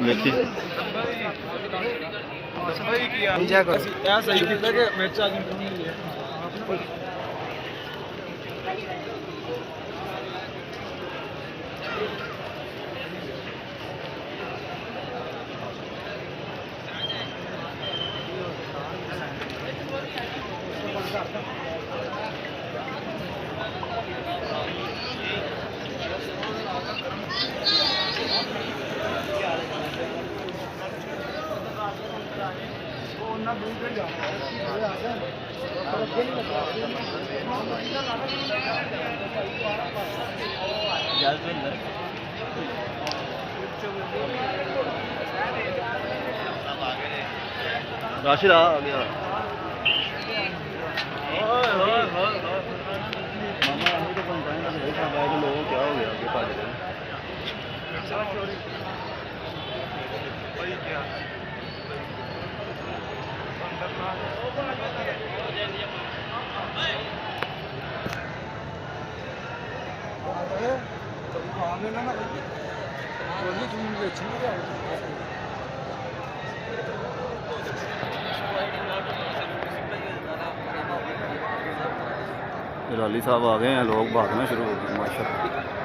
देखिए सही किया कि मिर्च आ गई राशिद आ गया मामा अभी तो पंचायत में बैठा है कि लोगों क्या हो गया कि भज गए राली साहब आ गए हैं लोग भागना शुरू हो गए माशाल्लाह।